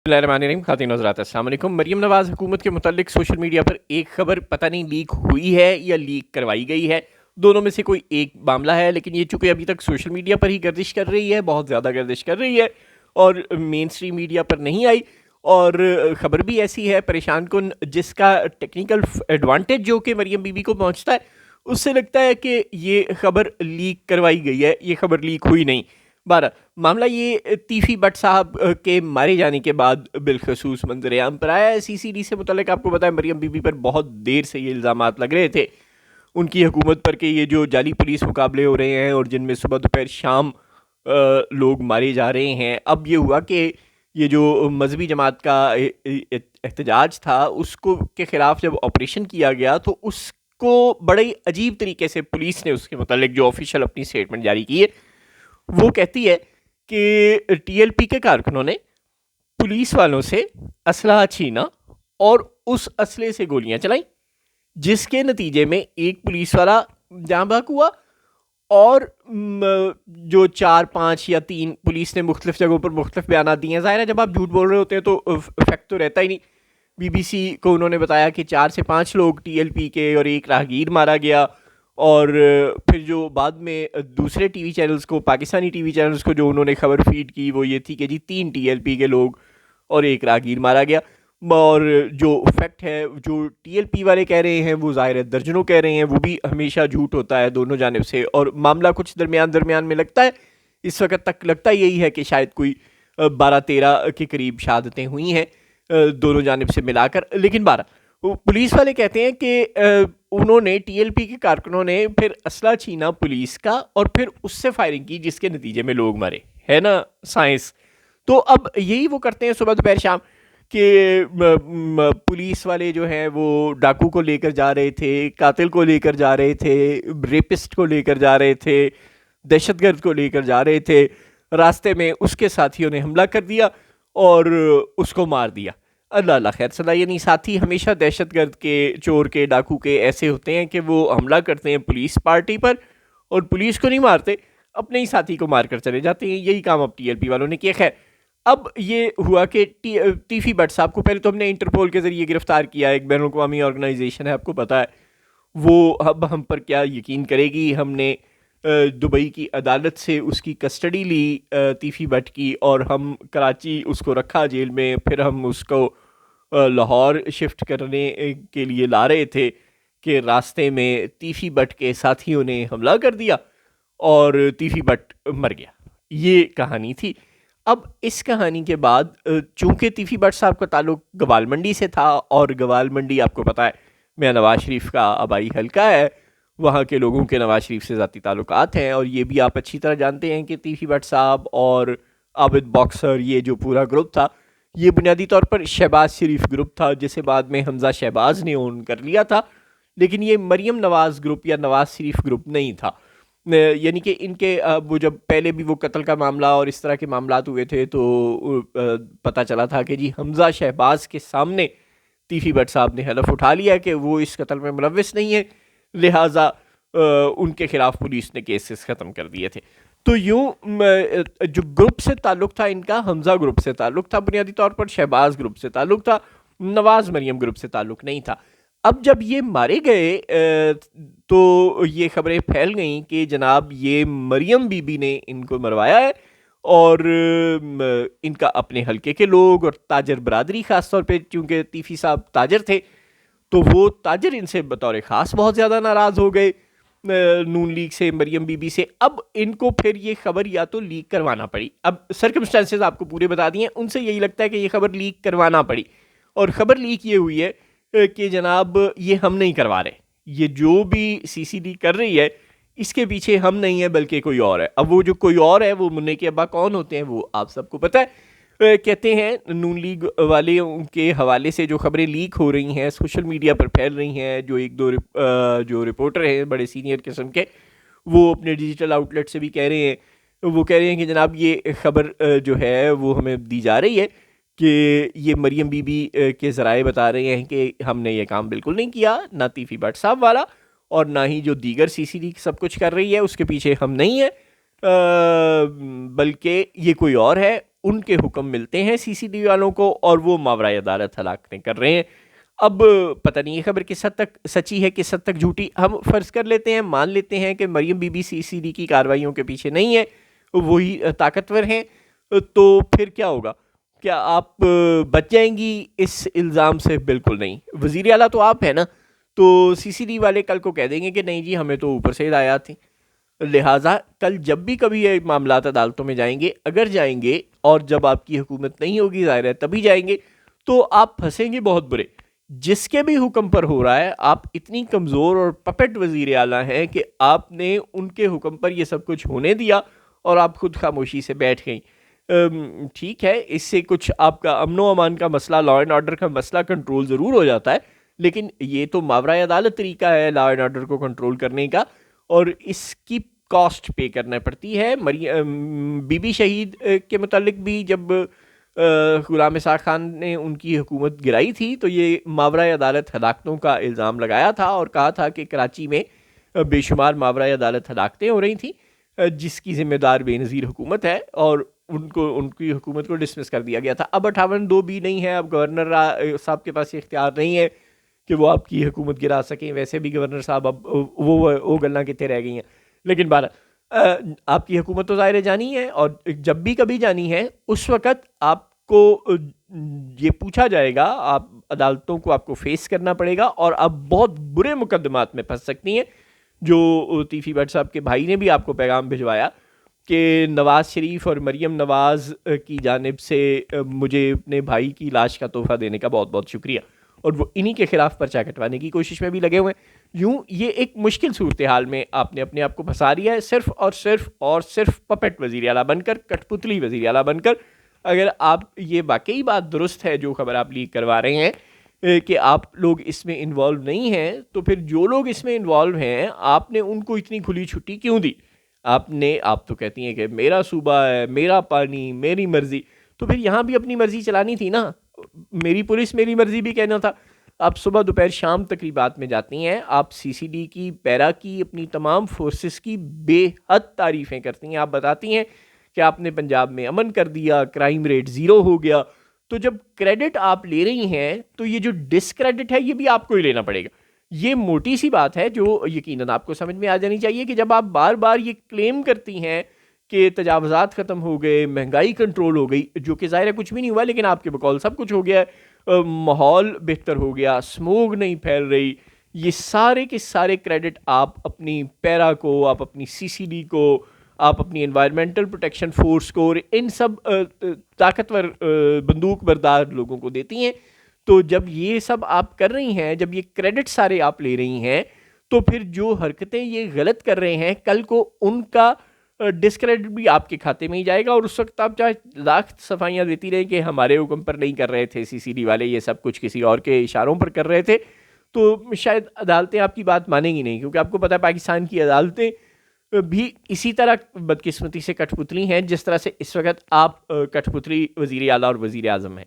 बिस्मिल्लाहिर्रहमानिर्रहीम। खातिन हज़रात अस्सलाम वालेकुम। मरीम नवाज़ हुकूमत के मुतालिक सोशल मीडिया पर एक खबर पता नहीं लीक हुई है या लीक करवाई गई है, दोनों में से कोई एक मामला है, लेकिन ये चूँकि अभी तक सोशल मीडिया पर ही गर्दिश कर रही है, बहुत ज़्यादा गर्दिश कर रही है और मेन स्ट्रीम मीडिया पर नहीं आई। और ख़बर भी ऐसी है परेशान कुन जिसका टेक्निकल एडवांटेज जो कि मरीम बीबी को पहुँचता है, उससे लगता है कि ये खबर लीक करवाई गई है। ये खबर लीक हुई नहीं। 12 मामला ये तीफ़ी भट्ट साहब के मारे जाने के बाद बिलखसूस मंजर-ए-आम पर आया है। सीसीडी से मुतल्लिक आपको पता है मरीम बीबी पर बहुत देर से ये इल्ज़ामात लग रहे थे उनकी हुकूमत पर कि ये जो जाली पुलिस मुकाबले हो रहे हैं और जिनमें सुबह दोपहर शाम लोग मारे जा रहे हैं। अब ये हुआ कि ये जो मजहबी जमात का एहतजाज था उसको के ख़िलाफ़ जब ऑपरेशन किया गया तो उसको बड़े ही अजीब तरीके से पुलिस ने उसके मुतल्लिक जो ऑफिशियल अपनी स्टेटमेंट जारी की है वो कहती है कि टीएलपी के कारकुनों ने पुलिस वालों से असलहा छीना और उस असले से गोलियां चलाई, जिसके नतीजे में एक पुलिस वाला जाँ बहक हुआ और जो 4, 5 या 3 पुलिस ने मुख्तलिफ जगहों पर मुख्तलिफ बयान दिए हैं। ज़ाहिर है जब आप झूठ बोल रहे होते हैं तो फैक्ट तो रहता ही नहीं। बीबीसी को उन्होंने बताया कि 4 से 5 लोग टीएलपी के और एक राहगीर मारा गया। और फिर जो बाद में दूसरे टीवी चैनल्स को, पाकिस्तानी टीवी चैनल्स को जो उन्होंने खबर फीड की वो ये थी कि जी 3 टीएलपी के लोग और एक राहगीर मारा गया। और जो फैक्ट है जो टीएलपी वाले कह रहे हैं वो ज़ाहिर है दर्जनों कह रहे हैं, वो भी हमेशा झूठ होता है दोनों जानिब से। और मामला कुछ दरमियान में लगता है, इस वक्त तक लगता यही है कि शायद कोई 12-13 के करीब शहादतें हुई हैं दोनों जानिब से मिलाकर। लेकिन 12 पुलिस वाले कहते हैं कि उन्होंने टीएलपी के कारकुनों ने फिर असला छीना पुलिस का और फिर उससे फायरिंग की जिसके नतीजे में लोग मरे। है ना साइंस। तो अब यही वो करते हैं सुबह दोपहर शाम कि पुलिस वाले जो हैं वो डाकू को लेकर जा रहे थे, कातिल को लेकर जा रहे थे, रेपिस्ट को लेकर जा रहे थे, दहशतगर्द को लेकर जा रहे थे। रास्ते में उसके साथियों ने हमला कर दिया और उसको मार दिया। अल्लाह अल्लाह खैर सदा। यानी साथी हमेशा दहशतगर्द के, चोर के, डाकू के ऐसे होते हैं कि वो हमला करते हैं पुलिस पार्टी पर और पुलिस को नहीं मारते, अपने ही साथी को मार कर चले जाते हैं। यही काम अब टीएलपी वालों ने किया। खैर अब ये हुआ कि तीफ़ी भट्ट साहब को पहले तो हमने इंटरपोल के ज़रिए गिरफ्तार किया, एक बैनुल अक़वामी ऑर्गेनाइजेशन है आपको पता है। वो अब हम पर क्या यकीन करेगी। हमने दुबई की अदालत से उसकी कस्टडी ली तीफ़ी भट्ट की और हम कराची उसको रखा जेल में। फिर हम उसको लाहौर शिफ्ट करने के लिए ला रहे थे कि रास्ते में तीफ़ी भट्ट के साथियों ने हमला कर दिया और तीफ़ी भट्ट मर गया। ये कहानी थी। अब इस कहानी के बाद चूँकि तीफ़ी भट्ट साहब का ताल्लुक़ गवाल मंडी से था और गवाल मंडी आपको पता है मियां नवाज शरीफ का आबाई हल्का है, वहाँ के लोगों के नवाज शरीफ से ज़ाती ताल्लुकात हैं। और ये भी आप अच्छी तरह जानते हैं कि तीफ़ी भट्ट साहब और आबिद बॉक्सर ये जो पूरा ग्रुप था ये बुनियादी तौर पर शहबाज शरीफ ग्रुप था, जिसे बाद में हमज़ा शहबाज ने ओन कर लिया था। लेकिन ये मरीम नवाज़ ग्रुप या नवाज शरीफ ग्रुप नहीं था। यानी कि इनके वो जब पहले भी वो कत्ल का मामला और इस तरह के मामलात हुए थे तो पता चला था कि जी हमज़ा शहबाज के सामने तीफ़ी भट्ट साहब ने हलफ उठा लिया कि वो इस कत्ल में मुलव्विस नहीं है, लिहाजा उनके ख़िलाफ़ पुलिस ने केसेस ख़त्म कर दिए थे। तो यूँ जो ग्रुप से ताल्लुक़ था इनका हमज़ा ग्रुप से ताल्लुक़ था बुनियादी तौर पर, शहबाज ग्रुप से ताल्लुक़ था, नवाज़ मरीम ग्रुप से ताल्लुक़ नहीं था। अब जब ये मारे गए तो ये ख़बरें फैल गईं कि जनाब ये मरीम बीबी ने इनको मरवाया है और इनका अपने हलके के लोग और ताजर बरादरी ख़ास तौर पे, क्योंकि तीफ़ी साहब ताजर थे तो वो ताजर इनसे बतौर ख़ास बहुत ज़्यादा नाराज़ हो गए नून लीग से, मरीम बीबी से। अब इनको फिर ये खबर या तो लीक करवाना पड़ी। अब सर्कमस्टेंसेस आपको पूरे बता दिए, उनसे यही लगता है कि ये खबर लीक करवाना पड़ी। और ख़बर लीक ये हुई है कि जनाब ये हम नहीं करवा रहे, ये जो भी सीसीडी कर रही है इसके पीछे हम नहीं है बल्कि कोई और है। अब वो जो कोई और है वो मुन्ने के अब्बा कौन होते हैं वो आप सबको पता है। कहते हैं नून लीग वाले उनके हवाले से जो खबरें लीक हो रही हैं सोशल मीडिया पर फैल रही हैं, जो एक दो जो रिपोर्टर हैं बड़े सीनियर किस्म के वो अपने डिजिटल आउटलेट से भी कह रहे हैं, वो कह रहे हैं कि जनाब ये खबर जो है वो हमें दी जा रही है कि ये मरीम बीबी के ज़राए बता रहे हैं कि हमने ये काम बिल्कुल नहीं किया, ना तीफ़ी भट्ट साहब वाला और ना ही जो दीगर सीसीडी सब कुछ कर रही है उसके पीछे हम नहीं है, बल्कि ये कोई और है ان کے حکم ملتے ہیں سی سی ڈی والوں کو اور وہ ماورائے عدالت ہلاکتیں کر رہے ہیں. اب پتہ نہیں یہ خبر کس حد تک سچی ہے کس حد تک جھوٹی. ہم فرض کر لیتے ہیں مان لیتے ہیں کہ مریم بی بی سی سی ڈی کی کارروائیوں کے پیچھے نہیں ہے, وہی طاقتور ہیں, تو پھر کیا ہوگا؟ کیا آپ بچ جائیں گی اس الزام سے؟ بالکل نہیں. وزیر اعلیٰ تو آپ ہیں نا, تو سی سی ڈی والے کل کو کہہ دیں گے کہ نہیں جی ہمیں تو اوپر سے ہدایات تھیں. لہٰذا کل جب بھی کبھی یہ معاملات عدالتوں میں جائیں گے, اگر جائیں گے اور جب آپ کی حکومت نہیں ہوگی ظاہر ہے تبھی جائیں گے, تو آپ پھنسیں گے بہت برے. جس کے بھی حکم پر ہو رہا ہے, آپ اتنی کمزور اور پپٹ وزیر اعلیٰ ہیں کہ آپ نے ان کے حکم پر یہ سب کچھ ہونے دیا اور آپ خود خاموشی سے بیٹھ گئیں. ٹھیک ہے, اس سے کچھ آپ کا امن و امان کا مسئلہ, لا اینڈ آرڈر کا مسئلہ کنٹرول ضرور ہو جاتا ہے, لیکن یہ تو ماورائے عدالت طریقہ ہے لا اینڈ آرڈر کو کنٹرول کرنے کا, اور اس کی کاسٹ پے کرنا پڑتی ہے. بی بی شہید کے متعلق بھی جب غلام اسحاق خان نے ان کی حکومت گرائی تھی تو یہ ماورائے عدالت ہلاکتوں کا الزام لگایا تھا اور کہا تھا کہ کراچی میں بے شمار ماورائے عدالت ہلاکتیں ہو رہی تھیں جس کی ذمہ دار بے نظیر حکومت ہے, اور ان کی حکومت کو ڈسمس کر دیا گیا تھا. اب 58(2) بھی نہیں ہے, اب گورنر صاحب کے پاس یہ اختیار نہیں ہے کہ وہ آپ کی حکومت گرا سکیں. ویسے بھی گورنر صاحب اب وہ گلاں کتنے رہ گئی ہیں, لیکن آپ کی حکومت تو ظاہر جانی ہے, اور جب بھی کبھی جانی ہے اس وقت آپ کو یہ پوچھا جائے گا, آپ عدالتوں کو آپ کو فیس کرنا پڑے گا, اور آپ بہت برے مقدمات میں پھنس سکتی ہیں. جو تیفی بٹ صاحب کے بھائی نے بھی آپ کو پیغام بھجوایا کہ نواز شریف اور مریم نواز کی جانب سے مجھے اپنے بھائی کی لاش کا تحفہ دینے کا بہت بہت شکریہ, اور وہ انہی کے خلاف پرچہ کٹوانے کی کوشش میں بھی لگے ہوئے ہیں. یوں یہ ایک مشکل صورتحال میں آپ نے اپنے آپ کو پھنسا دیا ہے, صرف پپٹ وزیر اعلیٰ بن کر, کٹ پتلی وزیر اعلیٰ بن کر. اگر آپ یہ واقعی بات درست ہے جو خبر آپ لیک کروا رہے ہیں کہ آپ لوگ اس میں انوالو نہیں ہیں, تو پھر جو لوگ اس میں انوالو ہیں آپ نے ان کو اتنی کھلی چھٹی کیوں دی؟ آپ تو کہتی ہیں کہ میرا صوبہ ہے, میرا پانی, میری مرضی, تو پھر یہاں بھی اپنی مرضی چلانی تھی نا. میری پولیس میری مرضی بھی کہنا تھا. آپ صبح دوپہر شام تقریبات میں جاتی ہیں, آپ سی سی ڈی کی, پیرا کی, اپنی تمام فورسز کی بے حد تعریفیں کرتی ہیں. آپ بتاتی ہیں کہ آپ نے پنجاب میں امن کر دیا, کرائم ریٹ 0 ہو گیا. تو جب کریڈٹ آپ لے رہی ہیں تو یہ جو ڈسکریڈٹ ہے یہ بھی آپ کو ہی لینا پڑے گا. یہ موٹی سی بات ہے جو یقیناً آپ کو سمجھ میں آ جانی چاہیے کہ جب آپ بار بار یہ کلیم کرتی ہیں کہ تجاوزات ختم ہو گئے, مہنگائی کنٹرول ہو گئی, جو کہ ظاہر ہے کچھ بھی نہیں ہوا, لیکن آپ کے بقول سب کچھ ہو گیا ہے, ماحول بہتر ہو گیا, اسموگ نہیں پھیل رہی, یہ سارے کے سارے کریڈٹ آپ اپنی پیرا کو, آپ اپنی سی سی ڈی کو, آپ اپنی انوائرمنٹل پروٹیکشن فورس کو, اور ان سب طاقتور بندوق بردار لوگوں کو دیتی ہیں. تو جب یہ سب آپ کر رہی ہیں, جب یہ کریڈٹ سارے آپ لے رہی ہیں, تو پھر جو حرکتیں یہ غلط کر رہے ہیں کل کو ان کا ڈسکریڈٹ بھی آپ کے کھاتے میں ہی جائے گا. اور اس وقت آپ چاہے لاکھ صفائیاں دیتی رہیں کہ ہمارے حکم پر نہیں کر رہے تھے سی سی ڈی والے, یہ سب کچھ کسی اور کے اشاروں پر کر رہے تھے, تو شاید عدالتیں آپ کی بات مانیں گی نہیں, کیونکہ آپ کو پتہ ہے پاکستان کی عدالتیں بھی اسی طرح بدقسمتی سے کٹھ پتلی ہیں جس طرح سے اس وقت آپ کٹھ پتلی وزیر اعلیٰ اور وزیر اعظم ہیں.